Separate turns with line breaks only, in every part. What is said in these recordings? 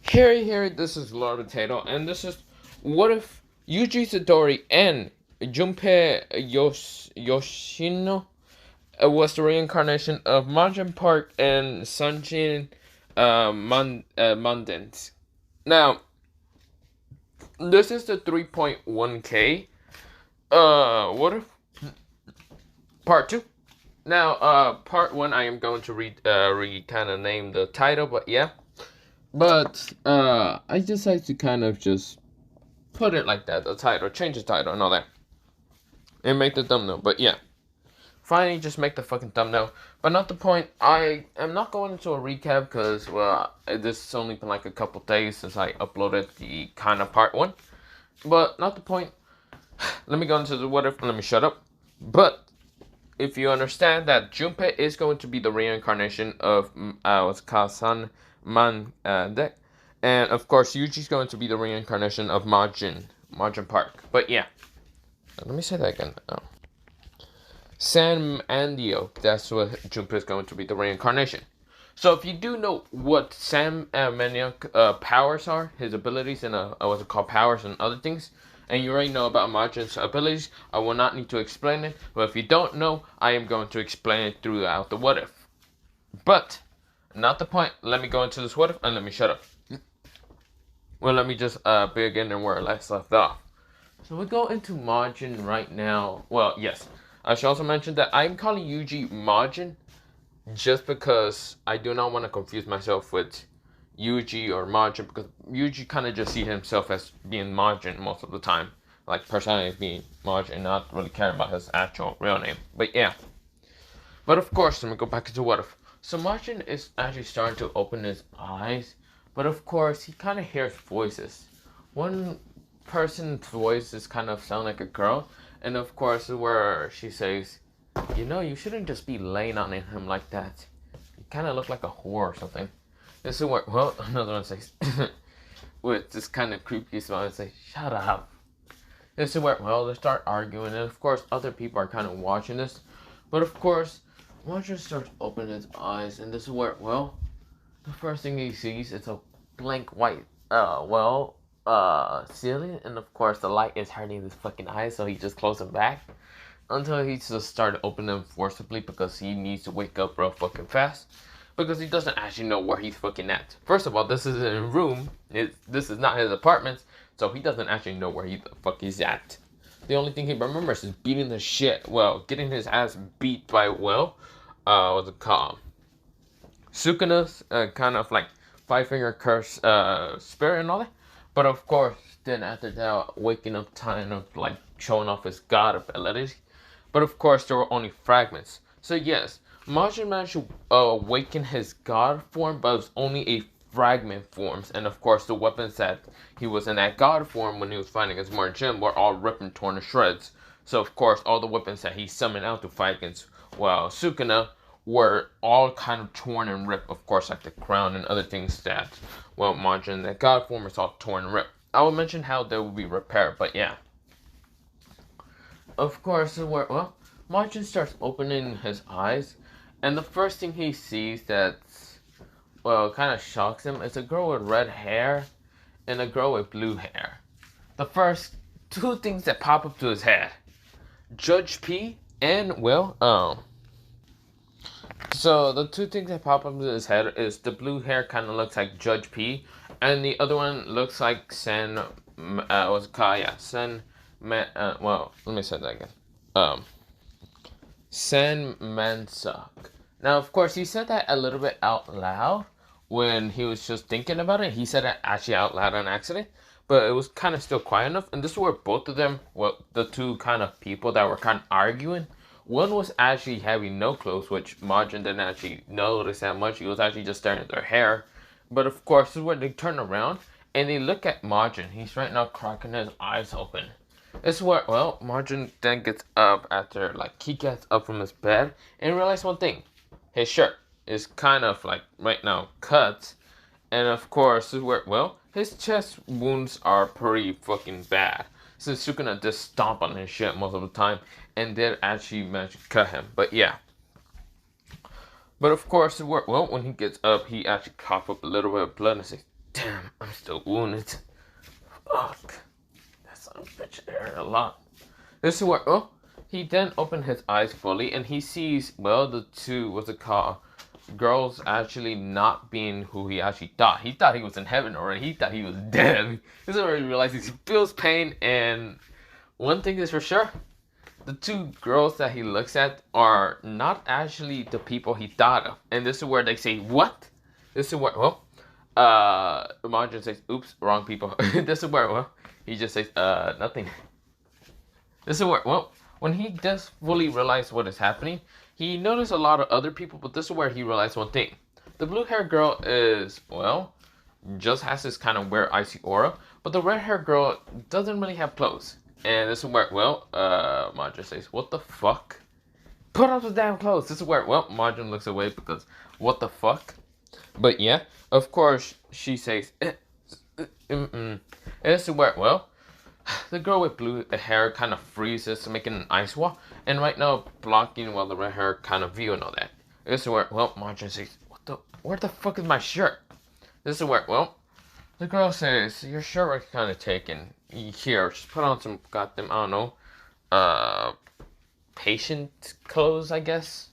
Here, this is Lord Potato, and this is what if Yuji Itadori and Junpei Yoshino was the reincarnation of Mujin Park and Sunjin Mandens. Now, this is the 3.1K. What if part 2? Now, part 1, I am going to kind of name the title, but yeah. But I decided to kind of just put it like that, the title, change the title and all that, and make the thumbnail. But yeah, finally just make the fucking thumbnail. But not the point. I am not going into a recap because well, this has only been like a couple days since I uploaded the kind of part 1. But not the point. Let me go into the what if. Let me shut up. But if you understand that Junpei is going to be the reincarnation of what's called San Mandeok, and of course Yuji's going to be the reincarnation of Mujin Park. But yeah, let me say that again. San Mandeok, that's what Junpei is going to be the reincarnation. So if you do know what San Mandeok powers are, his abilities and what's it called, powers and other things, and you already know about Majin's abilities, I will not need to explain it. But if you don't know, I am going to explain it throughout the what if. But not the point. Let me go into this what if and let me shut up. Well, let me just begin and where I last left off. So we go into Majin right now. Well, yes. I should also mention that I'm calling Yuji Majin just because I do not want to confuse myself with Yuji or Majin, because Yuji kind of just see himself as being Majin most of the time. Like, personality being Majin, not really caring about his actual real name. But yeah. But of course, let me go back into what if. So Majin is actually starting to open his eyes, but of course, he kind of hears voices. One person's voice is kind of sound like a girl, and of course, where she says, you know, you shouldn't just be laying on him like that. You kind of look like a whore or something. This is where, well, another one says, with this kind of creepy smile, and say, shut up. This is where, well, they start arguing, and of course, other people are kind of watching this. But of course, Roger starts opening his eyes, and this is where, well, the first thing he sees is a blank white, ceiling, and of course, the light is hurting his fucking eyes, so he just closes them back. Until he just started opening them forcibly because he needs to wake up real fucking fast. Because he doesn't actually know where he's fucking at. First of all, this is a room. This is not his apartment. So he doesn't actually know where the fuck he's at. The only thing he remembers is beating the shit. Well, getting his ass beat by, well, what's it called? Sukuna's kind of like 5-finger curse spirit and all that. But of course, then after that, waking up time of like showing off his god abilities. But of course, there were only fragments. So yes, Majin managed to awaken his god form, but it was only a fragment forms. And of course, the weapons that he was in that god form when he was fighting against Mujin were all ripped and torn to shreds. So of course, all the weapons that he summoned out to fight against, well, Sukuna, were all kind of torn and ripped. Of course, like the crown and other things that, well, Majin, that god form is all torn and ripped. I will mention how they will be repaired, but yeah. Of course, well, Majin starts opening his eyes, and the first thing he sees that, well, kind of shocks him is a girl with red hair and a girl with blue hair. The first two things that pop up to his head, Judge P and, well, so the two things that pop up to his head is the blue hair kind of looks like Judge P, and the other one looks like Sen, what's it called? Yeah, Sen. Well, let me say that again. Sen Mansuk. Now, of course, he said that a little bit out loud when he was just thinking about it. He said it actually out loud on accident, but it was kind of still quiet enough. And this is where both of them, well, the two kind of people that were kind of arguing, one was actually having no clothes, which Majin didn't actually notice that much. He was actually just staring at their hair. But of course, this is where they turn around and they look at Majin. He's right now cracking his eyes open. This is where, well, Mujin then gets up after, like, he gets up from his bed and realizes one thing. His shirt is kind of, like, right now cut. And, of course, this is where, well, his chest wounds are pretty fucking bad. Since Sukuna just stomp on his shit most of the time and did actually manage to cut him. But, yeah. But, of course, well, when he gets up, he actually coughs up a little bit of blood and says, damn, I'm still wounded. Fuck. That son of a bitch hurt a lot. This is where, oh, he then opened his eyes fully and he sees, well, the two, what's it called? Girls actually not being who he actually thought. He thought he was in heaven already. He thought he was dead. This is where he realizes he feels pain, and one thing is for sure. The two girls that he looks at are not actually the people he thought of. And this is where they say, what? This is where, well, Mujin says, oops, wrong people. This is where, well, he just says, nothing. This is where, well, when he does fully realize what is happening, he noticed a lot of other people, but this is where he realized one thing. The blue-haired girl is, well, just has this kind of weird icy aura, but the red-haired girl doesn't really have clothes. And this is where, well, Mujin says, what the fuck? Put on the damn clothes. This is where, well, Mujin looks away because, what the fuck? But yeah, of course, she says, And this is where, well, the girl with blue hair kind of freezes, making an ice wall, and right now blocking while the red hair kind of view and all that. This is where, well, Mujin says, where the fuck is my shirt? This is where, well, the girl says, your shirt was kind of taken. Here, just put on some goddamn, I don't know, patient clothes, I guess.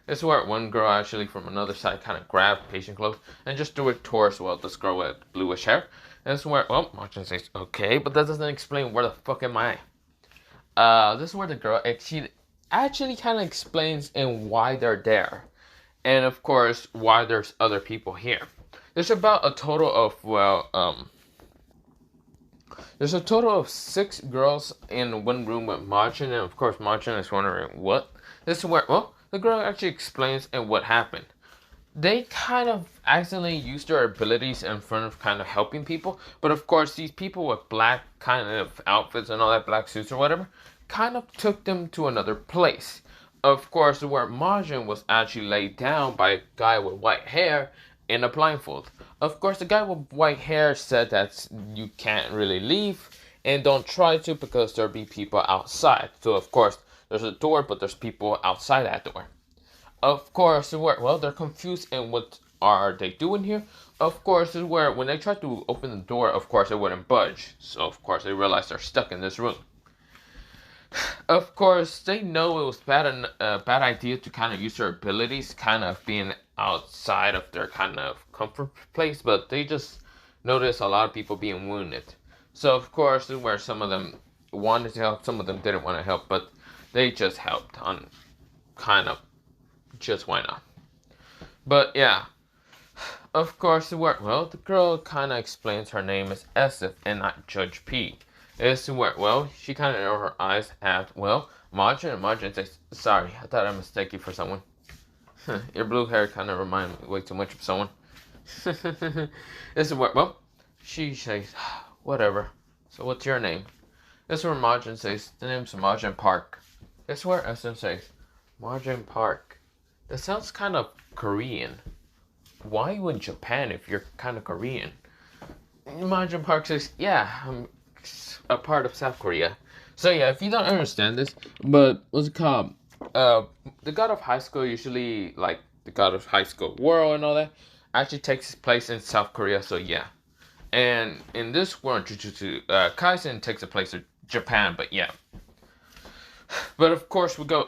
This is where one girl actually from another side kind of grabbed patient clothes and just threw it towards, well, this girl with bluish hair. And this is where, well, Mujin says, okay, but that doesn't explain where the fuck am I. This is where the girl, she actually kind of explains and why they're there. And of course, why there's other people here. There's about a total of, well, there's a total of 6 girls in one room with Mujin, and of course, Mujin is wondering what. This is where, well, the girl actually explains and what happened. They kind of accidentally used their abilities in front of kind of helping people, but of course, these people with black kind of outfits and all that, black suits or whatever, kind of took them to another place. Of course, where Mujin was actually laid down by a guy with white hair in a blindfold. Of course, the guy with white hair said that you can't really leave and don't try to because there'll be people outside. So, of course, there's a door, but there's people outside that door. Of course, well, they're confused and what are they doing here? Of course, this is where when they try to open the door, of course, it wouldn't budge. So, of course, they realize they're stuck in this room. Of course, they know it was bad idea to kind of use their abilities, kind of being outside of their kind of comfort place, but they just noticed a lot of people being wounded. So, of course, this is where some of them wanted to help, some of them didn't want to help, but they just helped on kind of just why not. But yeah, of course, well, the girl kind of explains her name is Esif and not Judge P. It's where, well, she kind of her eyes at, well, Mujin, and Mujin says, sorry, I thought I mistook you for someone. Your blue hair kind of reminds me way too much of someone. This is where, well, she says, whatever. So what's your name? This is where Mujin says, the name's Mujin Park. This is where Esif says, Mujin Park. That sounds kind of Korean. Why are you in Japan if you're kind of Korean? Mujin Park says, yeah, I'm a part of South Korea. So yeah, if you don't understand this, but what's it called? The God of High School usually, like the God of High School World and all that, actually takes place in South Korea. So yeah, and in this world, Jujutsu Kaisen takes place in Japan. But yeah. But of course, we go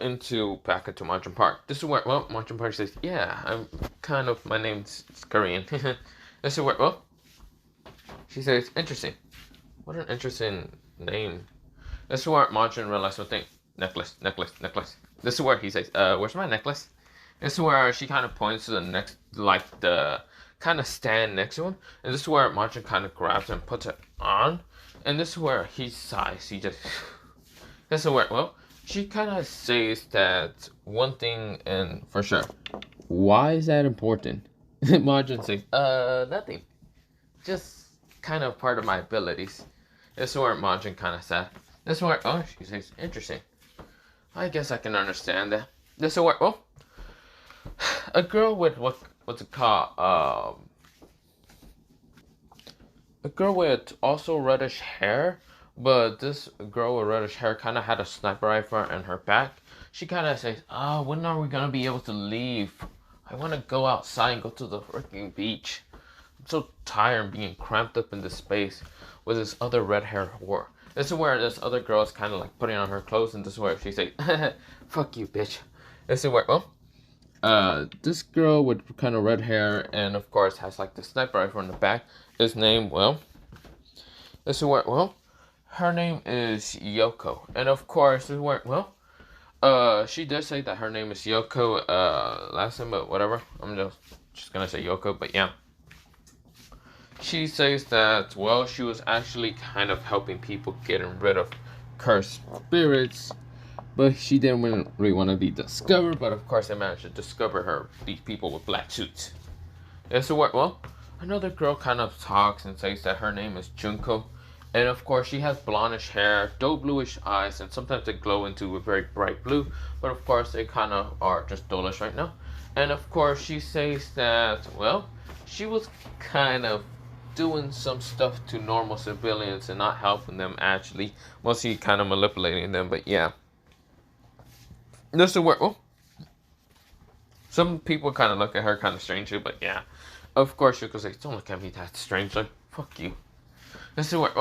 back into Mujin Park. This is where, well, Mujin Park says, yeah, I'm kind of, my name's Korean. This is where, well, she says, interesting. What an interesting name. This is where Mujin realized one thing. Necklace. This is where he says, where's my necklace? This is where she kind of points to the next, like the kind of stand next to him. And this is where Mujin kind of grabs and puts it on. And this is where he sighs. He just, this is where, well, she kind of says that one thing, and for sure, why is that important? Mujin says, nothing. Just kind of part of my abilities. This is where Mujin kind of said. This is where, oh, she says, interesting. I guess I can understand that. This is where, oh, a girl with, what's it called? A girl with also reddish hair. But this girl with reddish hair kind of had a sniper rifle in her back. She kind of says, when are we going to be able to leave? I want to go outside and go to the freaking beach. so tired being cramped up in this space with this other red-haired whore. This is where this other girl is kind of like putting on her clothes, and this is where she say, "Fuck you, bitch." This is where, this girl with kind of red hair and of course has like the sniper rifle in the back is named, this is where, her name is Yoko, and of course this is where, she did say that her name is Yoko last time, but whatever. I'm just gonna say Yoko, but yeah. She says that, she was actually kind of helping people getting rid of cursed spirits, but she didn't really want to be discovered, but of course they managed to discover her, these people with black suits. Yeah, so what, another girl kind of talks and says that her name is Junko, and of course she has blondish hair, dull bluish eyes, and sometimes they glow into a very bright blue, but of course they kind of are just dullish right now. And of course she says that, she was kind of doing some stuff to normal civilians and not helping them actually, mostly kind of manipulating them, but yeah. This is where, some people kind of look at her kind of strangely, but yeah. Of course, she goes like, "Don't look at me that strange, like, fuck you." This is where,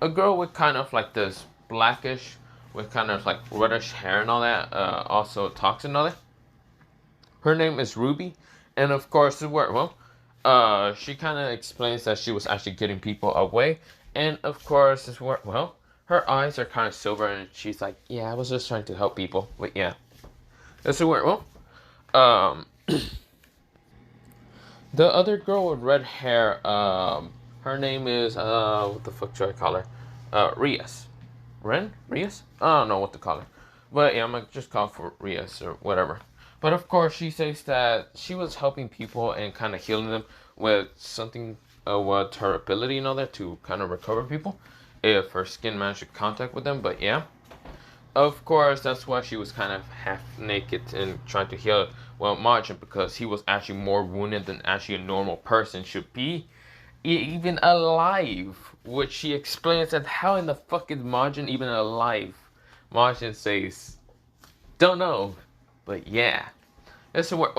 a girl with kind of like this blackish, with kind of like reddish hair and all that, also talks and all that. Her name is Ruby, and of course, this is where, she kind of explains that she was actually getting people away, and of course, this is where, her eyes are kind of silver, and she's like, "Yeah, I was just trying to help people," but yeah. This is where, the other girl with red hair, her name is, what the fuck should I call her? Rias. Rias? I don't know what to call her. But yeah, I'm gonna just call her for Rias or whatever. But of course, she says that she was helping people and kind of healing them with something, with her ability and all that to kind of recover people if her skin managed to contact with them. But yeah. Of course, that's why she was kind of half naked and trying to heal, Mujin, because he was actually more wounded than actually a normal person should be, even alive. Which she explains that how in the fuck is Mujin even alive? Mujin says, "Don't know," but yeah. That's the word.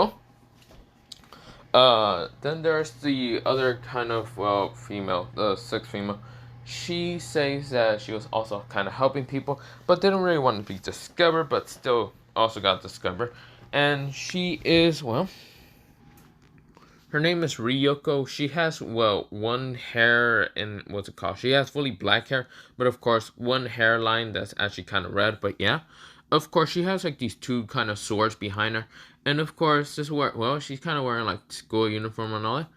Then there's the other kind of, female, the sixth female. She says that she was also kind of helping people, but didn't really want to be discovered, but still also got discovered. And she is, her name is Ryoko. She has, one hair and, what's it called? She has fully black hair, but of course, one hairline that's actually kind of red, but yeah. Of course, she has like these two kind of swords behind her. And of course, this is where, she's kind of wearing like school uniform and all that.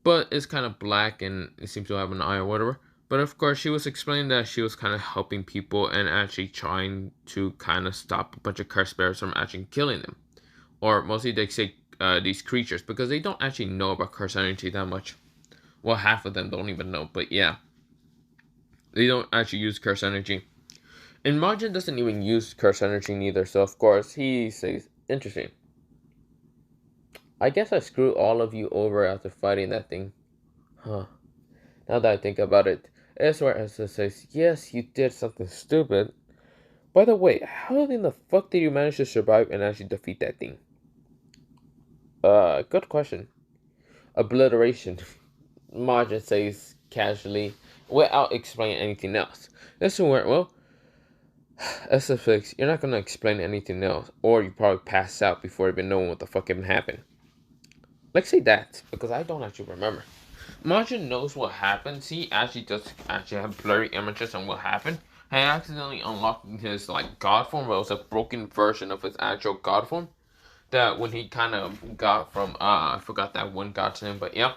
But it's kind of black and it seems to have an eye or whatever. But of course, she was explaining that she was kind of helping people and actually trying to kind of stop a bunch of cursed spirits from actually killing them. Or mostly they say these creatures, because they don't actually know about cursed energy that much. Well, half of them don't even know, but yeah. They don't actually use cursed energy. And Majin doesn't even use cursed energy neither, so of course he says, "Interesting. I guess I screwed all of you over after fighting that thing. Huh. Now that I think about it, Ezra says, yes, you did something stupid. By the way, how in the fuck did you manage to survive and actually defeat that thing?" Good question. Obliteration. Majin says casually, without explaining anything else. This is where, SFX, you're not gonna explain anything else, or you probably pass out before even knowing what the fuck even happened. Let's say that, because I don't actually remember. Majin knows what happens. He actually does actually have blurry images on what happened. He accidentally unlocked his like god form, but it was a broken version of his actual god form. That when he kind of got from I forgot that one god's name, but yeah.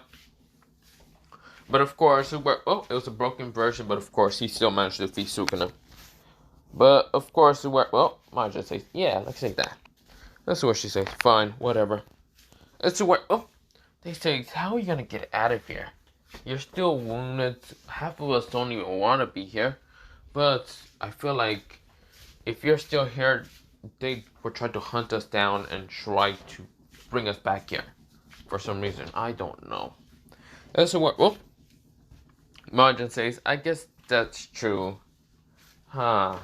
But of course, it was a broken version, but of course he still managed to defeat Sukuna. But of course, Majin says, yeah, let's say that. That's what she says. Fine, whatever. That's where, they say, how are you gonna get out of here? You're still wounded. Half of us don't even want to be here. But I feel like if you're still here, they will try to hunt us down and try to bring us back here. For some reason. I don't know. That's what, Majin says, I guess that's true. Huh.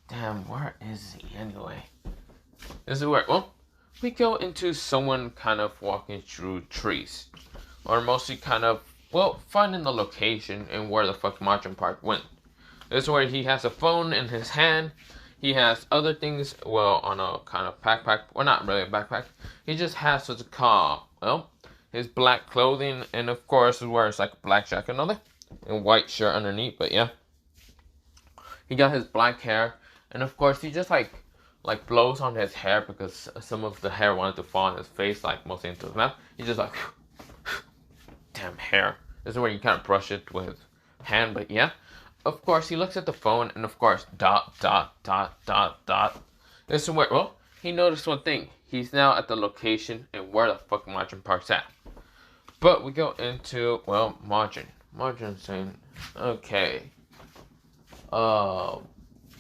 Damn, where is he anyway? This is where, we go into someone kind of walking through trees. Or mostly kind of, well, finding the location and where the fuck Margin Park went. This is where he has a phone in his hand. He has other things, well, on a kind of backpack. Well, not really a backpack. He just has what's called, well, his black clothing. And of course, he wears like a black jacket and all that. And white shirt underneath, but yeah. He got his black hair. And of course, he just like blows on his hair because some of the hair wanted to fall on his face, like mostly into his mouth. He just like, damn hair. This is where you kind of brush it with hand, but yeah. Of course, he looks at the phone, and of course, dot, dot, dot, dot, dot. This is where, well, he noticed one thing. He's now at the location and where the fuck Margin Park's at. But we go into, well, Margin. Margin saying, okay. Why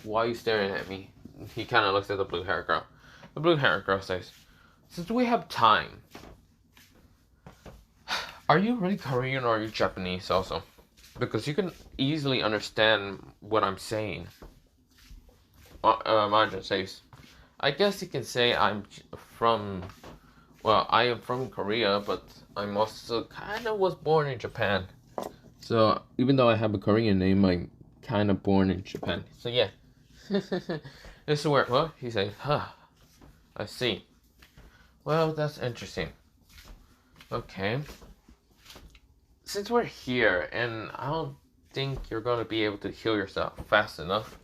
are you staring at me? He kind of looks at the blue hair girl. The blue hair girl says, since we have time, are you really Korean or are you Japanese also? Because you can easily understand what I'm saying. Margin says, I guess you can say I'm from, well, I am from Korea, but I'm also kind of was born in Japan. So even though I have a Korean name, I'm kind of born in Japan. So yeah. This is where, well, he says, I see. Well, that's interesting. Okay. Since we're here, and I don't think you're going to be able to heal yourself fast enough,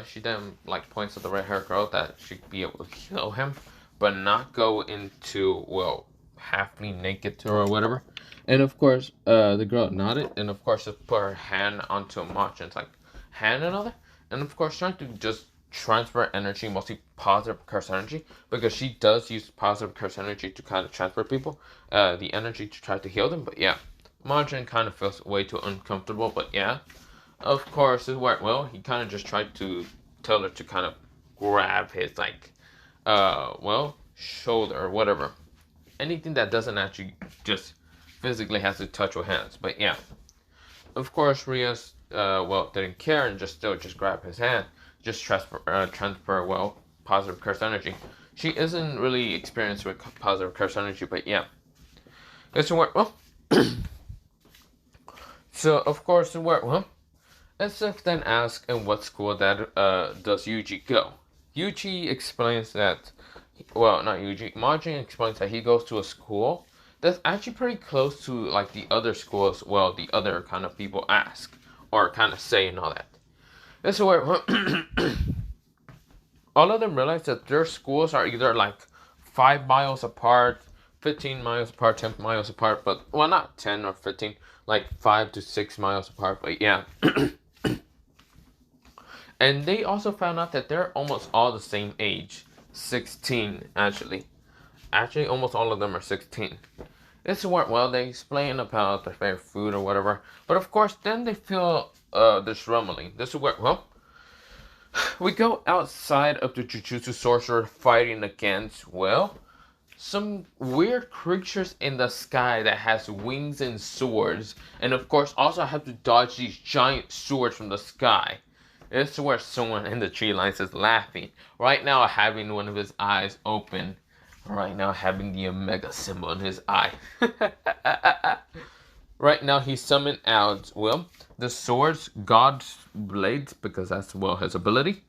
she then, like, points at the red-haired girl that she'd be able to heal him, but not go into, well, halfly naked to her or whatever. And, of course, the girl nodded, and, of course, just put her hand onto Machin's, like, hand and all that. And, of course, trying to just transfer energy, mostly positive curse energy, because she does use positive curse energy to kind of transfer people, the energy to try to heal them. But yeah, Majin kind of feels way too uncomfortable. But yeah, of course, this is where, well, he kind of just tried to tell her to kind of grab his, like, well, shoulder or whatever, anything that doesn't actually just physically has to touch with hands. But yeah, of course, Ria's well, didn't care and just grabbed his hand. Just transfer, well, positive curse energy. She isn't really experienced with positive curse energy, but yeah. It's work, well. So, of course, it worked, well. SF then asks in what school that does Yuji go. Yuji explains that, well, not Yuji, Majin explains that he goes to a school that's actually pretty close to, like, the other schools, well, the other kind of people ask, or kind of say and all that. This is where all of them realize that their schools are either like 5 miles apart, 15 miles apart, 10 miles apart, but, well, not 10 or 15, like 5 to 6 miles apart, but yeah. And they also found out that they're almost all the same age, 16 actually. Actually, almost all of them are 16. This is where, well, they explain about their favorite food or whatever, but of course, then they feel this rumbling. This is where, well, we go outside of the Jujutsu Sorcerer fighting against, well, some weird creatures in the sky that has wings and swords, and of course also have to dodge these giant swords from the sky. This is where someone in the tree lines is laughing. Right now having one of his eyes open. Right now having the Omega symbol in his eye. Right now he summoned out, well, the swords, God's Blades, because that's, well, his ability.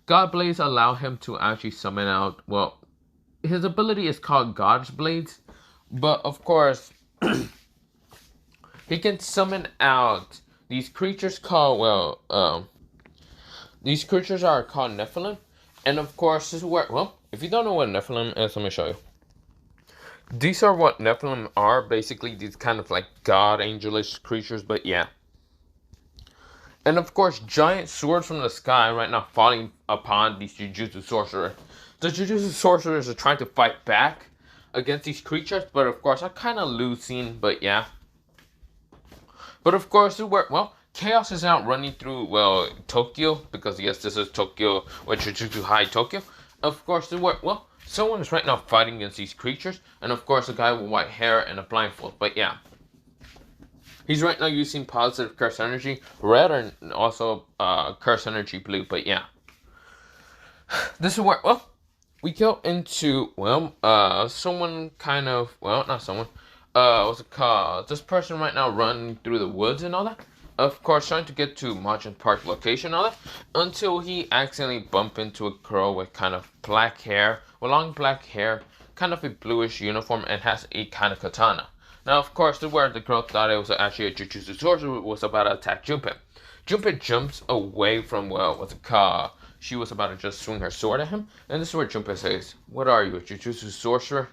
God Blades allow him to actually summon out, well, his ability is called God's Blades, but of course, he can summon out these creatures called, well, these creatures are called Nephilim, and of course, this is where, well, if you don't know what Nephilim is, let me show you. These are what Nephilim are, basically these kind of like god angelish creatures, but yeah. And of course, giant swords from the sky right now falling upon these Jujutsu Sorcerers. The Jujutsu Sorcerers are trying to fight back against these creatures, but of course, are kind of losing, but yeah. But of course, well, Chaos is out running through, well, Tokyo, because yes, this is Tokyo, with Jujutsu High Tokyo. Of course, well, someone is right now fighting against these creatures, and of course, a guy with white hair and a blindfold, but yeah. He's right now using positive curse energy, red, and also curse energy blue, but yeah. This is where, well, we go into, well, someone kind of, well, not someone, what's it called? This person right now running through the woods and all that. Of course, trying to get to Mujin Park location and all that, until he accidentally bump into a girl with kind of black hair, with long black hair, kind of a bluish uniform, and has a kind of katana. Now, of course, where the girl thought it was actually a Jujutsu sorcerer was about to attack Junpei. Junpei jumps away from, well, what's it called? She was about to just swing her sword at him, and this is where Junpei says, "What are you, a Jujutsu sorcerer?"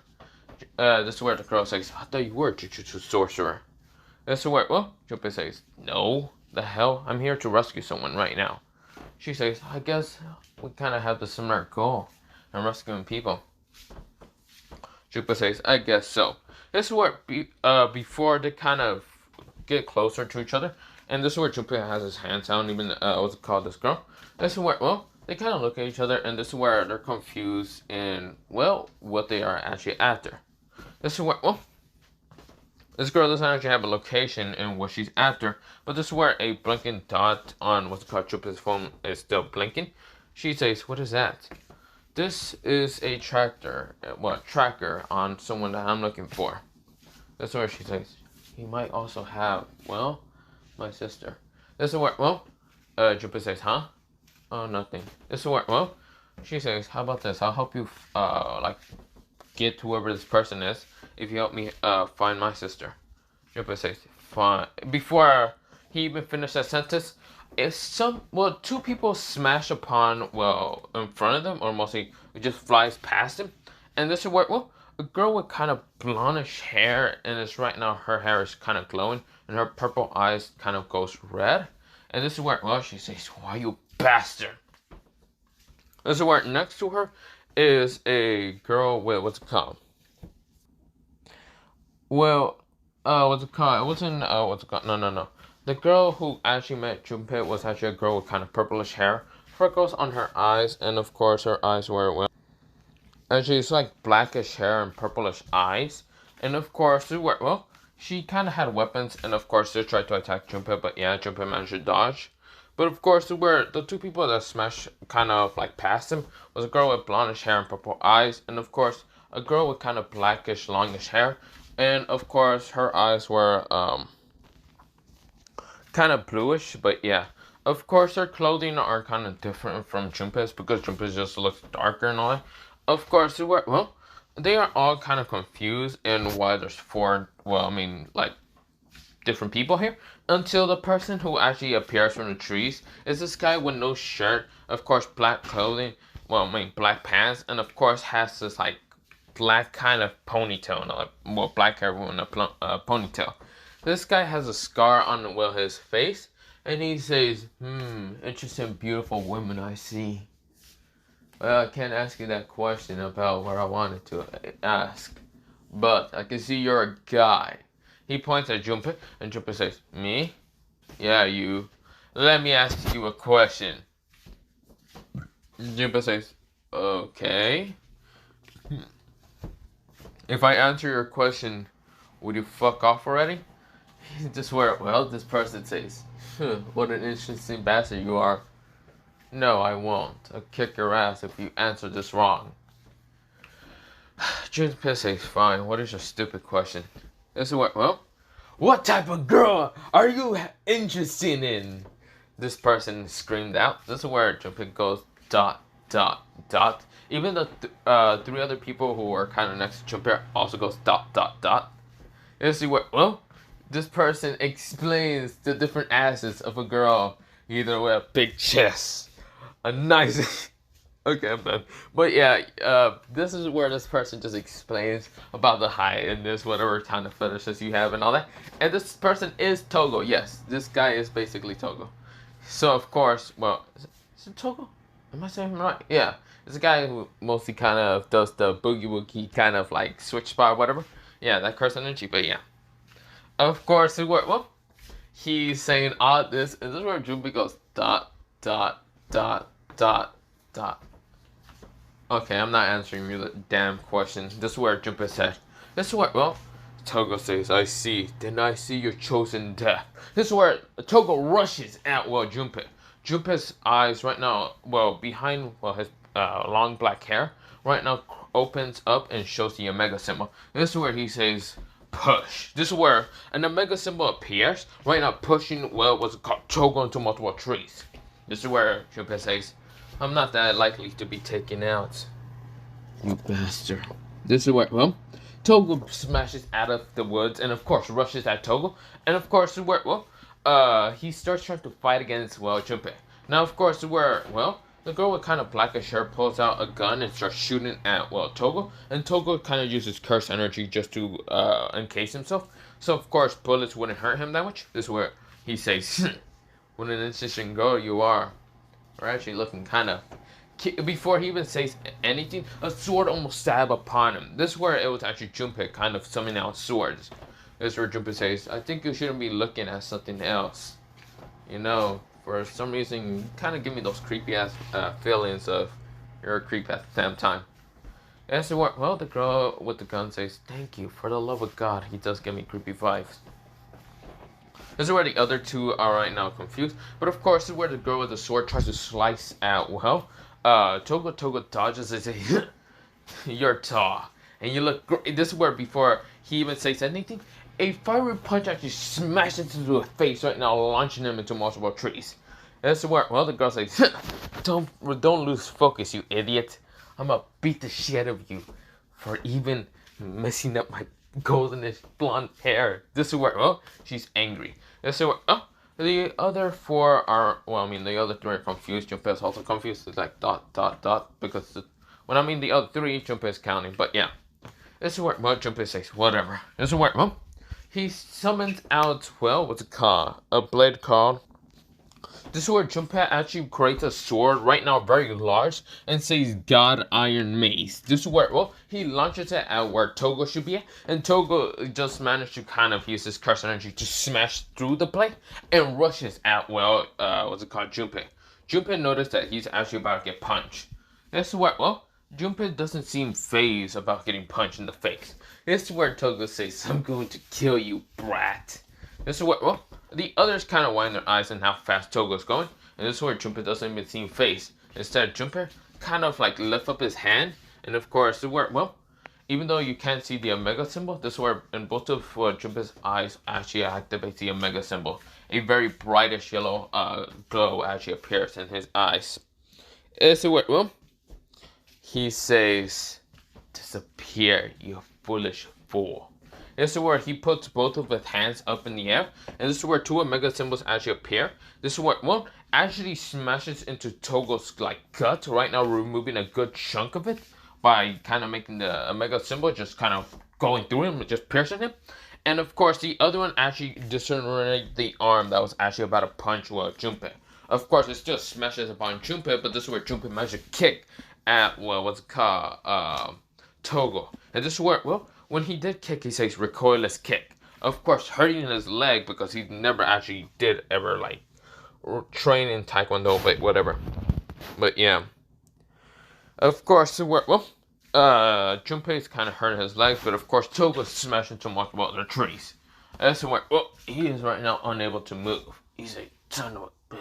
This is where the girl says, "I thought you were a Jujutsu sorcerer." This is where, well, Junpei says, "No, the hell, I'm here to rescue someone right now." She says, "I guess we kind of have the similar goal, I'm rescuing people." Junpei says, "I guess so." This is where, before they kind of get closer to each other, and this is where Junpei has his hands out, even, what's it called, this girl. This is where, well, they kind of look at each other, and this is where they're confused in, well, what they are actually after. This is where, well, this girl doesn't actually have a location in what she's after, but this is where a blinking dot on what's called Junpei's phone is still blinking. She says, "What is that?" "This is a tracker on someone that I'm looking for." This is where she says, "He might also have, well, my sister." This is where, well, Junpei says, "Huh?" "Oh, nothing." This is where, well, she says, "How about this? I'll help you, like, get whoever this person is if you help me, find my sister." Junpei says, "Fine." Before he even finished that sentence, two people smash upon, well, in front of them, or mostly it just flies past him. And this is where, well, a girl with kind of blondish hair, and it's right now her hair is kind of glowing, and her purple eyes kind of goes red. And this is where, well, she says, "Why, you bastard?" This is where next to her is a girl with, what's it called? Well, what's it called? It wasn't, what's it called? No. The girl who actually met Junpei was actually a girl with kind of purplish hair, freckles on her eyes, and of course her eyes were, well, actually it's like blackish hair and purplish eyes. And of course, well, she kind of had weapons, and of course they tried to attack Junpei, but yeah, Junpei managed to dodge. But of course, where the two people that smashed kind of like past him was a girl with blondish hair and purple eyes, and of course a girl with kind of blackish, longish hair, and of course her eyes were kind of bluish. But yeah, of course their clothing are kind of different from Junpei's because Junpei's just looks darker and all that. Of course, they are all kind of confused in why there's four, well, I mean, like, different people here, until the person who actually appears from the trees is this guy with no shirt, of course, black clothing, well, I mean, black pants, and of course has this, like, black kind of ponytail, like, well, black hair with a ponytail. This guy has a scar on, well, his face, and he says, "Interesting, beautiful women I see." Well, I can't ask you that question about what I wanted to ask, but I can see you're a guy. He points at Junpei, and Junpei says, "Me? Yeah, you. Let me ask you a question." Junpei says, "Okay. If I answer your question, would you fuck off already?" Just where, well, this person says, "What an interesting bastard you are." "No, I won't. I'll kick your ass if you answer this wrong." Junpei says, "Fine, what is your stupid question?" This is what, well, "What type of girl are you interested in?" This person screamed out. This is where Junpei goes, ... Even the three other people who are kind of next to Junpei also goes ... This is where, well, this person explains the different asses of a girl, either with a big chest, a nice... Okay, I'm done. But yeah, this is where this person just explains about the height and this whatever kind of fetishes you have and all that. And this person is Togo. Yes, this guy is basically Togo. So of course, well, is it Togo? Am I saying him right? Yeah, it's a guy who mostly kind of does the boogie woogie kind of like switch spot or whatever. Yeah, that curse energy. But yeah, of course, well, he's saying all this, and this is where Junpei goes ... Okay, I'm not answering you the damn question. This is where Junpei said. This is where, well, Togo says, "I see. Then I see your chosen death." This is where Togo rushes at, well, Junpei. Junpei's eyes right now, well, behind, well, his long black hair, right now opens up and shows the Omega symbol. This is where he says, push. This is where an Omega symbol appears, right now pushing, well, what's it called, Togo into multiple trees. This is where Junpei says, I'm not that likely to be taken out. You bastard. This is where, well, Togo smashes out of the woods and of course rushes at Togo. And of course, where, well, he starts trying to fight against, well, Junpei. Now, of course, where, well, the girl with kind of blackish hair pulls out a gun and starts shooting at, well, Togo. And Togo kind of uses curse energy just to encase himself. So, of course, bullets wouldn't hurt him that much. This is where he says, what an interesting girl you are. We're actually looking kind of... Before he even says anything, a sword almost stab upon him. This is where it was actually Junpei kind of summoning out swords. This is where Junpei says, I think you shouldn't be looking at something else. You know, for some reason, you kind of give me those creepy ass feelings of you're a creep at the same time. And so, well, the girl with the gun says, thank you, for the love of God, he does give me creepy vibes. This is where the other two are right now confused. But of course, this is where the girl with the sword tries to slice at, well, Togo dodges and says, you're tall. And you look great. This is where before he even says anything, a fiery punch actually smashes into his face right now, launching him into multiple trees. This is where, well, the girl says, don't lose focus, you idiot. I'm gonna beat the shit out of you for even messing up my goldenish blonde hair. This is where, well, she's angry. This is where, the other four are, well, I mean, the other three are confused. Junpei is also confused. It's like ... because when I mean the other three, Junpei is counting. But yeah, this is where, well, Junpei says, whatever. This is where, well, he summons out, well, what's it called? A blade called. This is where Junpei actually creates a sword, right now very large, and says God Iron Mace. This is where, well, he launches it at where Togo should be at, and Togo just managed to kind of use his curse energy to smash through the plate, and rushes at, well, what's it called, Junpei. Junpei noticed that he's actually about to get punched. This is where, well, Junpei doesn't seem phased about getting punched in the face. This is where Togo says, I'm going to kill you, brat. This is where, well, the others kind of wind their eyes on how fast Togo's going. And this is where Junpei doesn't even seem phased. Instead, Junpei kind of like lift up his hand. And of course, this is where, well, even though you can't see the Omega symbol, this is where in both of Junpei's eyes actually activates the Omega symbol. A very brightish yellow glow actually appears in his eyes. This is where, well, he says, disappear, you foolish fool. This is where he puts both of his hands up in the air. And this is where two Omega symbols actually appear. This is where, well, actually smashes into Togo's, like, gut. Right now, removing a good chunk of it. By kind of making the Omega symbol just kind of going through him. Just piercing him. And, of course, the other one actually disintegrated the arm that was actually about to punch, well, Junpei. Of course, it still smashes upon Junpei. But this is where Junpei managed to kick at, well, what's it called? Togo. And this is where, well, when he did kick, he says recoilless kick. Of course, hurting his leg because he never actually did ever, like, train in Taekwondo, but whatever. But yeah. Of course, well, Junpei's kind of hurting his leg, but of course, Togo's smashing into multiple other trees. That's where, well, he is right now unable to move. He's a son of a bitch.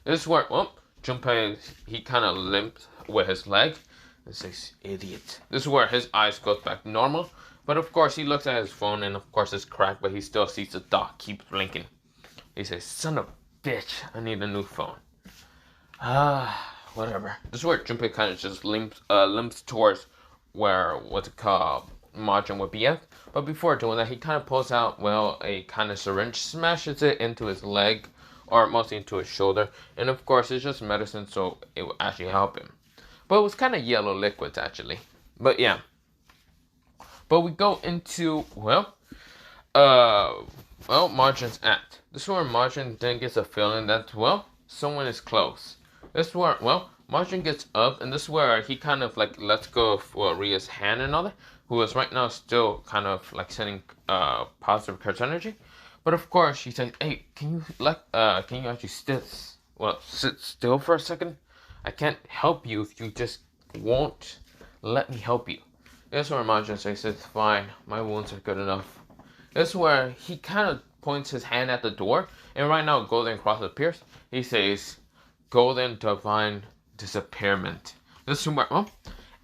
This is where, well, Junpei, he kind of limps with his leg. And says, idiot. This is where his eyes goes back normal. But of course, he looks at his phone and of course it's cracked, but he still sees the dot keep blinking. He says, son of a bitch, I need a new phone. Whatever. This is where Junpei kind of just limps towards where, what's it called, Mujin would be at. But before doing that, he kind of pulls out, well, a kind of syringe, smashes it into his leg, or mostly into his shoulder. And of course, it's just medicine, so it will actually help him. But it was kind of yellow liquids, actually. But yeah. But we go into, well, Mujin's act. This is where Mujin then gets a feeling that, well, someone is close. This is where, well, Mujin gets up, and this is where he kind of, like, lets go of, well, Ria's hand and all that, who is right now still kind of, like, sending, positive curse energy. But of course, she says, hey, can you actually sit still for a second? I can't help you if you just won't let me help you. This is where Mujin says, it's fine, my wounds are good enough. This is where he kind of points his hand at the door, and right now Golden Cross appears. He says, Golden Divine Disappearment. This is where, well,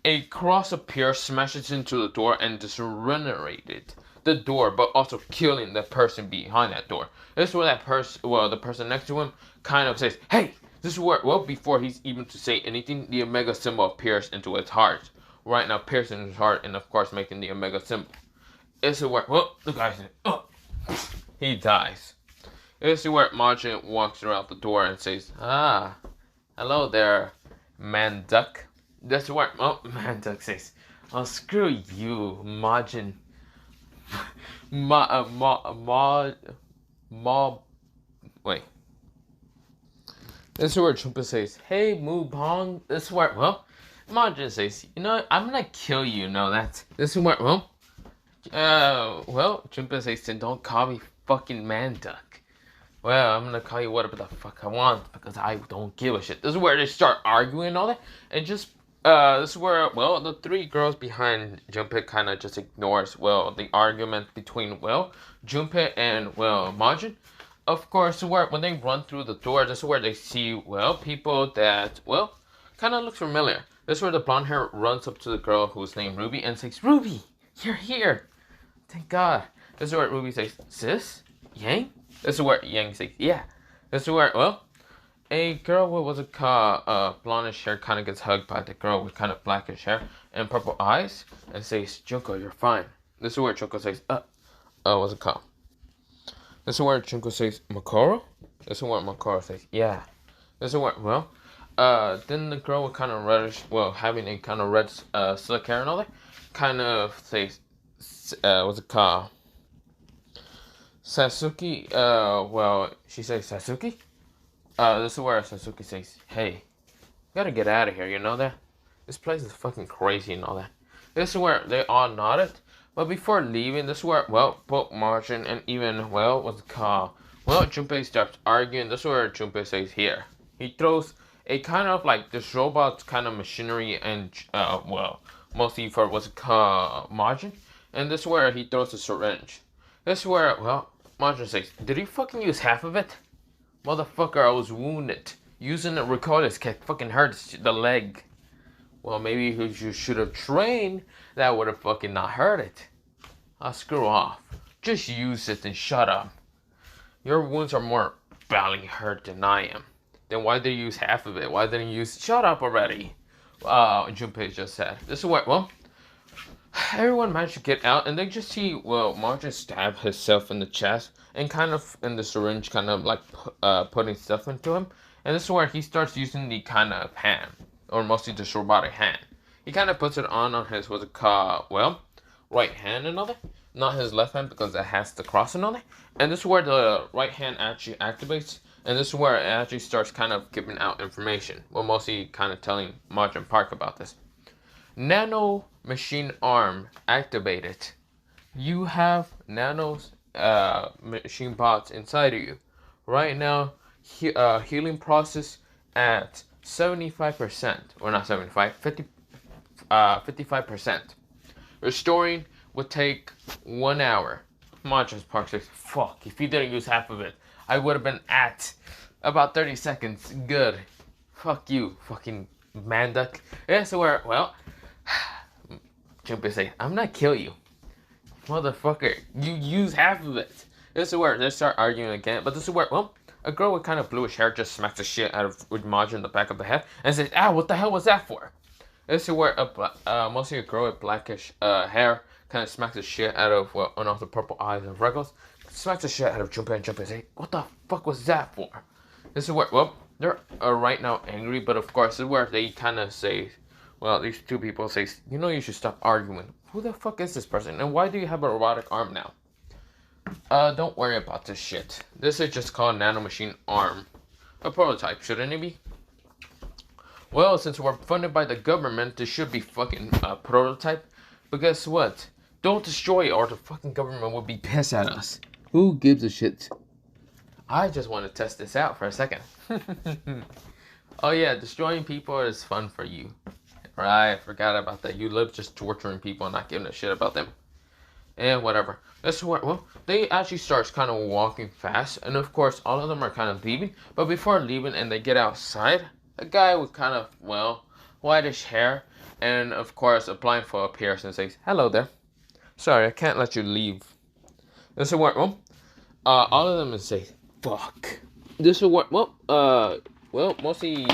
A cross appears, smashes into the door, and disintegrated the door, but also killing the person behind that door. This is where that person, well, the person next to him, kind of says, "Hey!" This is where, well, before he's even to say anything, the Omega symbol appears into his heart. Right now, piercing his heart, and of course, making the Omega symbol. This is where, well, the guy says, "Oh," he dies. This is where Mujin walks around the door and says, "Ah, hello there, Mandeok." That's what Mandeok says. "Oh, screw you, Mujin." Wait. This is where Junpei says, "Hey, Mubong." This is where, well, Mujin says, "You know, I'm gonna kill you, that." This is where, Junpei says, "Then don't call me fucking Mandeok." "Well, I'm gonna call you whatever the fuck I want because I don't give a shit." This is where they start arguing and all that, and just this is where, well, the three girls behind Junpei kind of just ignores, well, the argument between, well, Junpei and, well, Mujin. Of course, where when they run through the door, this is where they see, well, people that, well, kind of look familiar. This is where the blonde hair runs up to the girl who's named Ruby and says, "Ruby, you're here. Thank God." This is where Ruby says, "Sis? Yang?" This is where Yang says, "Yeah." This is where, well, a girl with what's it called, blondish hair kind of gets hugged by the girl with kind of blackish hair and purple eyes and says, "Junko, you're fine." This is where Junko says, what's it called? This is where Junko says, "Makoro?" This is where Makoro says, "Yeah." This is where, well, then the girl with kind of reddish, well, having a kind of red, slick hair and all that, kind of says, what's it called? Sasuke, well, she says, "Sasuke?" This is where Sasuke says, "Hey, you gotta get out of here, you know that? This place is fucking crazy and all that." This is where they all nodded, but before leaving, this is where, well, both Martian and even, well, what's it called? Well, Junpei starts arguing. This is where Junpei says, "Here." He throws a kind of like this robot's kind of machinery and, well, mostly for what's it called, Margin. And this is where he throws a syringe. This is where, well, Margin says, "Did he fucking use half of it? Motherfucker, I was wounded. Using the recorders can fucking hurt the leg." "Well, maybe you should have trained. That would have fucking not hurt it." Screw off. Just use it and shut up. Your wounds are more badly hurt than I am. Then why did you use half of it? Why didn't you use... Shut up already. Junpei just said. This is what, well, everyone managed to get out, and they just see, well, Margin stab himself in the chest, and kind of in the syringe, kind of like putting stuff into him. And this is where he starts using the kind of hand, or mostly just robotic hand. He kind of puts it on his, what's it called, well, right hand and all that. Not his left hand because it has the cross and all that. And this is where the right hand actually activates. And this is where it actually starts kind of giving out information. Well, mostly kind of telling Margin Park about this. Nano machine arm activated. You have nanos machine bots inside of you. Right now, healing process at 75%. Or not 75, 55%. Restoring would take 1 hour. Margin Park says, "Fuck, if you didn't use half of it, I would have been at about 30 seconds. Good. Fuck you, fucking Mandeok." Yeah, so where, well, Junpei say, "I'm not kill you. Motherfucker, you use half of it." This is where they start arguing again, but this is where, well, a girl with kind of bluish hair just smacks the shit out of Majin in the back of the head and says, "Ah, what the hell was that for?" This is where mostly a girl with blackish hair kind of smacks the shit out of, well, one of the purple eyes and freckles, smacks the shit out of Junpei, and Junpei say, "What the fuck was that for?" This is where, well, they're right now angry, but of course, this is where they kind of say, well, these two people say, "You know, you should stop arguing. Who the fuck is this person? And why do you have a robotic arm now?" Don't worry about this shit. This is just called nanomachine arm. A prototype, shouldn't it be? Well, since we're funded by the government, this should be fucking a prototype. But guess what? Don't destroy it or the fucking government will be pissed at us. Who gives a shit? I just want to test this out for a second. Oh yeah, destroying people is fun for you. Right, I forgot about that. You live just torturing people and not giving a shit about them. And whatever. That's what, well, they actually starts kind of walking fast. And of course, all of them are kind of leaving. But before leaving and they get outside, a guy with kind of, well, whitish hair And of course, a blindfold appears and says, "Hello there. Sorry, I can't let you leave." This is where, well, all of them say, "Fuck." This is what, well, mostly,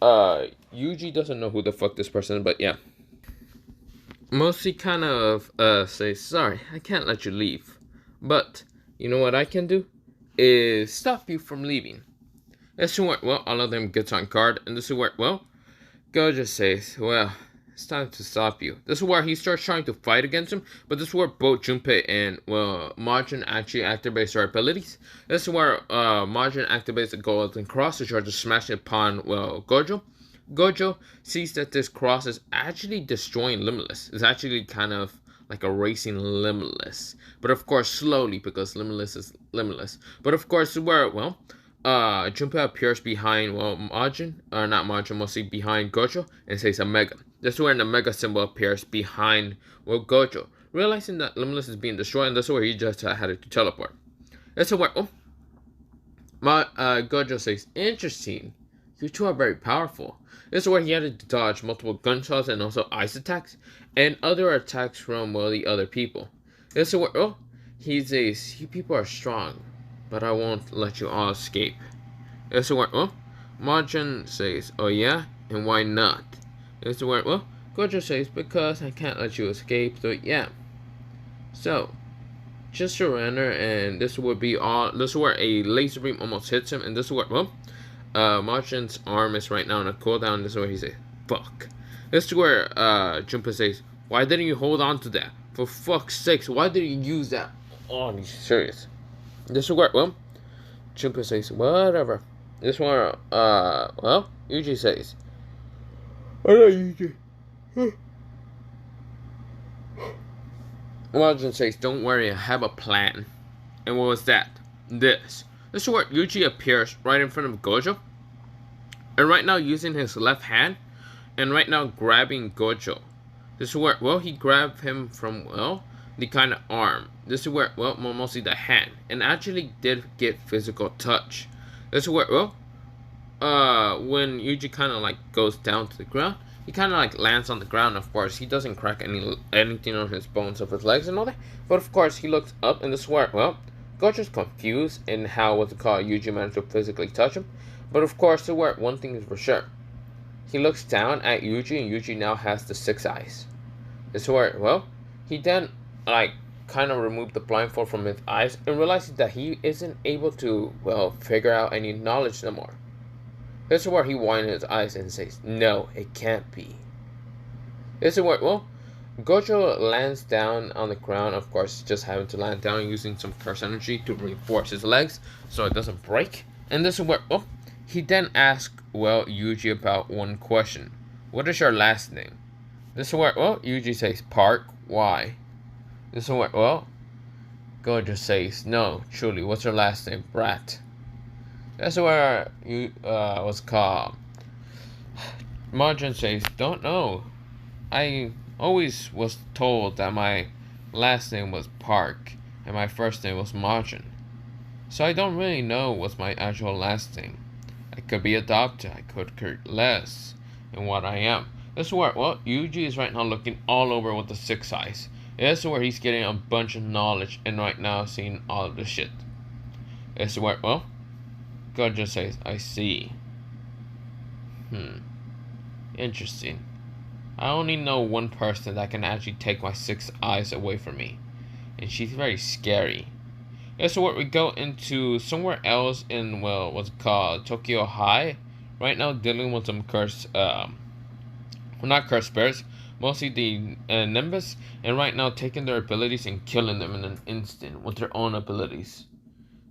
Yuji doesn't know who the fuck this person is, but yeah. Mostly kind of, say, "Sorry, I can't let you leave. But, you know what I can do? Is stop you from leaving." This is where, well, all of them gets on guard, and this is where, well, Gojo says, "Well, it's time to stop you." This is where he starts trying to fight against him, but this is where both Junpei and, well, Majin actually activates their abilities. This is where Majin activates the golden cross to try to smash it upon, well, Gojo. Gojo sees that this cross is actually destroying Limitless. It's actually kind of like erasing Limitless. But of course, slowly, because Limitless is Limitless. But of course, where, well, Junpei appears behind, well, Majin, or not Majin, mostly behind Gojo, and says a Mega. This is where the Mega symbol appears behind, well, Gojo. Realizing that Limitless is being destroyed, and this is where he just had to teleport. This is where, oh, Gojo says, "Interesting. You two are very powerful." This is where he had to dodge multiple gunshots and also ice attacks, and other attacks from, well, the other people. This is where, oh, he says, "You people are strong, but I won't let you all escape." This is where, oh, Majin says, "Oh yeah? And why not?" This is where, well, Gojo says, "Because I can't let you escape, so yeah. So, just surrender," and this would be all. This is where a laser beam almost hits him, and this is where, well, Majin's arm is right now on a cooldown. This is where he says, "Fuck." This is where Junpei says, "Why didn't you hold on to that? For fuck's sakes, why did you use that?" Oh, he's serious. This is where, well, Junpei says, "Whatever." This one, well, Yuji says, "I know Yuji." Mujin says, "Don't worry, I have a plan." And what was that? This. This is where Yuji appears right in front of Gojo. And right now using his left hand. And right now grabbing Gojo. This is where, well, he grabbed him from, well, the kind of arm. This is where, well, mostly the hand. And actually did get physical touch. This is where, well, when Yuji kind of like goes down to the ground, he kind of like lands on the ground. Of course, he doesn't crack anything on his bones of his legs and all that. But of course, he looks up, and this is where, well, Gojo's confused in how, what's it called, Yuji managed to physically touch him. But of course, to where one thing is for sure. He looks down at Yuji, and Yuji now has the 6 eyes. This is where, well, he then, like, kind of removed the blindfold from his eyes and realizes that he isn't able to, well, figure out any knowledge no more. This is where he widens his eyes and says, "No, it can't be." This is where, well, Gojo lands down on the ground. Of course, just having to land down using some curse energy to reinforce his legs so it doesn't break. And this is where, well, he then asks, well, Yuji about one question. "What is your last name?" This is where, well, Yuji says, "Park. Why?" This is where, well, Gojo says, "No, truly, what's your last name? Brat." That's where you, what's called, Majin says, "Don't know. I always was told that my last name was Park and my first name was Majin. So I don't really know what's my actual last name. I could be adopted. I could care less in what I am." This is where, well, Yuji is right now looking all over with the 6 eyes. This is where he's getting a bunch of knowledge and right now seeing all of the shit. This is where, well, Gojo says, "I see. Interesting. I only know one person that can actually take my 6 eyes away from me. And she's very scary." This is where we go into somewhere else in, well, what's it called, Tokyo High. Right now dealing with some cursed, well, not cursed spirits, mostly the Nimbus. And right now taking their abilities and killing them in an instant with their own abilities.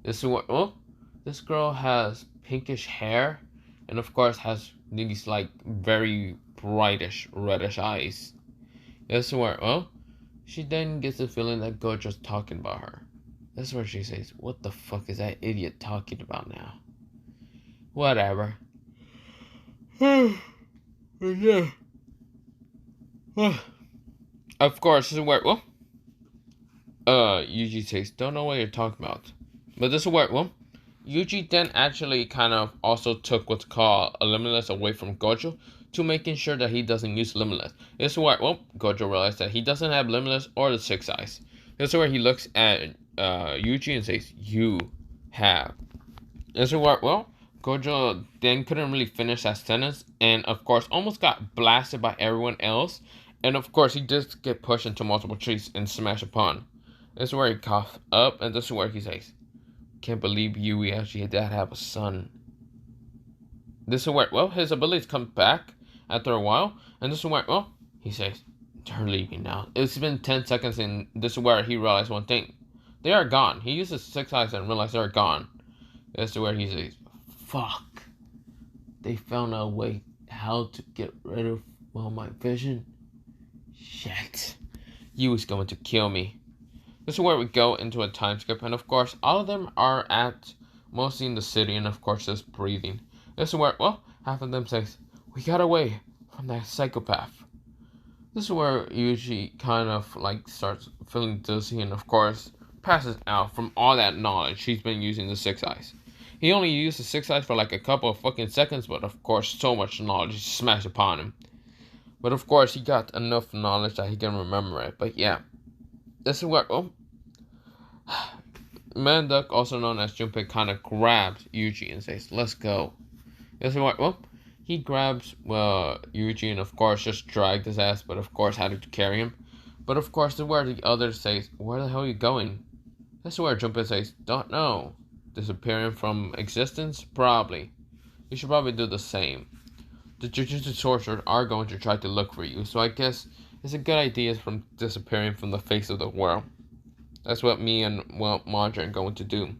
This is what, well, this girl has pinkish hair, and of course has these like very brightish reddish eyes. This is where, well, she then gets the feeling that Gojo's talking about her. That's where she says, "What the fuck is that idiot talking about now?" Whatever. Yeah. Of course, this is where, well, Yuji says, "Don't know what you're talking about." But this is where, well, Yuji then actually kind of also took what's called a Limitless away from Gojo to making sure that he doesn't use Limitless. This is where, well, Gojo realized that he doesn't have Limitless or the Six Eyes. This is where he looks at Yuji and says, "You have." This is where, well, Gojo then couldn't really finish that sentence, and of course almost got blasted by everyone else, and of course he just get pushed into multiple trees and smashed upon. This is where he coughed up, and this is where he says, "Can't believe Yui actually did have a son." This is where, well, his abilities come back after a while, and this is where, well, he says, "They're leaving now." It's been 10 seconds, and this is where he realized one thing. They are gone. He uses Six Eyes and realized they're gone. This is where he says, "Fuck. They found a way how to get rid of, well, my vision. Shit. Yui's going to kill me." This is where we go into a time skip, and of course, all of them are at mostly in the city, and of course, just breathing. This is where, well, half of them says, "We got away from that psychopath." This is where Yuji kind of like starts feeling dizzy, and of course, passes out from all that knowledge he's been using the Six Eyes. He only used the Six Eyes for like a couple of fucking seconds, but of course, so much knowledge smashed upon him. But of course, he got enough knowledge that he can remember it. But yeah, this is where, oh, Mandeok, also known as Junpei, kind of grabs Yuji and says, "Let's go." This is where, well, he grabs Yuji and of course just dragged his ass, but of course had to carry him. But of course, this is where the others say, "Where the hell are you going?" This is where Junpei says, "Don't know. Disappearing from existence? Probably. You should probably do the same. The Jujutsu sorcerers are going to try to look for you, so I guess it's a good idea from disappearing from the face of the world. That's what me and, well, Mujin are going to do."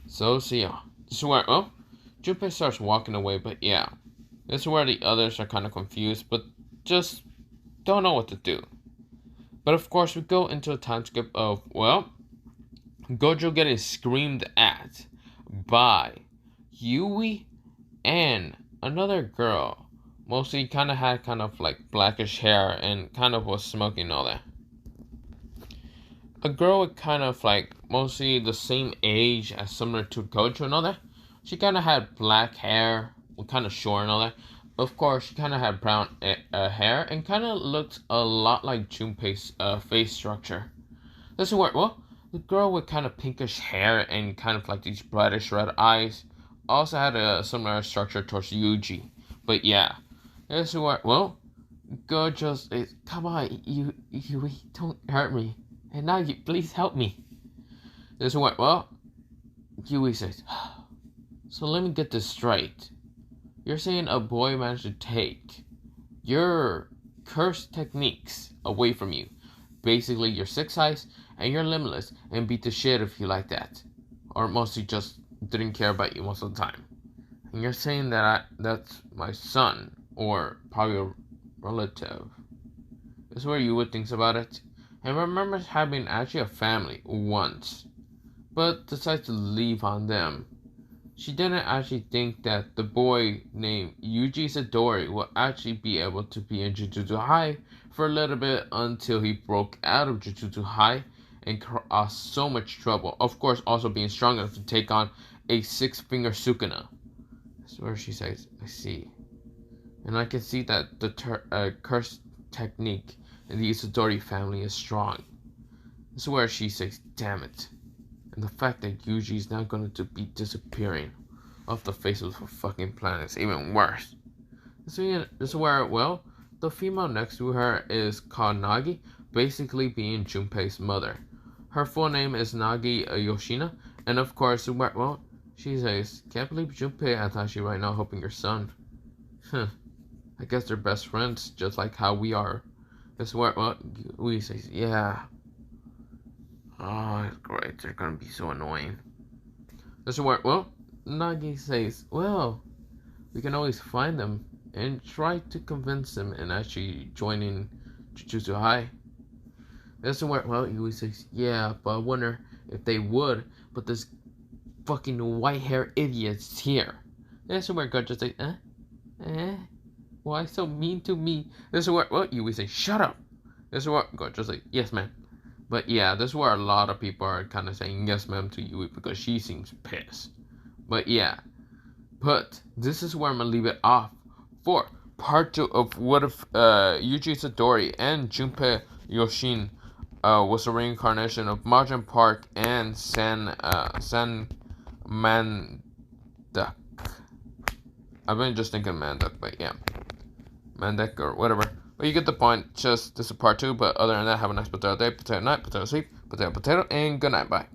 So, see ya. This is where, well, Junpei starts walking away, but yeah. This is where the others are kind of confused, but just don't know what to do. But of course, we go into a time skip of, well, Gojo getting screamed at by Yui and another girl. Mostly kind of had kind of like blackish hair and kind of was smoking all that. A girl with kind of like mostly the same age as similar to Gojo and all that. She kind of had black hair, kind of short and all that. Of course, she kind of had brown hair and kind of looked a lot like Junpei's face structure. This is where, well, the girl with kind of pinkish hair and kind of like these brightish red eyes also had a similar structure towards Yuji. But yeah, this is where, well, Gojo says, "Come on, Yui, don't hurt me. And now you please help me." This is where, well, Yui says, "So let me get this straight. You're saying a boy managed to take your cursed techniques away from you. Basically, your Six Eyes and your Limitless, and beat the shit if you like that. Or mostly just didn't care about you most of the time. And you're saying that that's my son, or probably a relative." This is where Yui thinks about it, and remembers having actually a family once, but decides to leave on them. She didn't actually think that the boy named Yuji Itadori would actually be able to be in Jujutsu High for a little bit until he broke out of Jujutsu High and caused so much trouble. Of course, also being strong enough to take on a six-finger Sukuna. That's where she says, "I see. And I can see that the curse technique in the Itadori family is strong." This is where she says, "Damn it. And the fact that Yuji is now going to be disappearing off the face of the fucking planet is even worse." This is where, well, the female next to her is called Nagi, basically being Junpei's mother. Her full name is Nagi Yoshino, and of course, well, she says, "Can't believe Junpei Atashi right now helping your son." I guess they're best friends, just like how we are. This is where, well, we say, "Yeah. Oh, great, they're gonna be so annoying." This is where, well, Nagi says, "Well, we can always find them and try to convince them and actually joining Jujutsu High." This is where, well, Yui says, "Yeah, but I wonder if they would, but this fucking white hair idiot's here." This is where Gojo says, "Why so mean to me?" This is where, well, Yui says, "Shut up." This is where Gojo says, "Yes, man." But yeah, this is where a lot of people are kind of saying yes, ma'am, to Yui because she seems pissed. But yeah, but this is where I'm gonna leave it off for part 2 of what if Yuji Itadori and Junpei Yoshino was a reincarnation of Mujin Park and San Mandeok. I've been just thinking Mandeok, but yeah. Mandeok or whatever. But you get the point. Just this is part 2, but other than that, have a nice potato day, potato night, potato sleep, potato, and good night. Bye.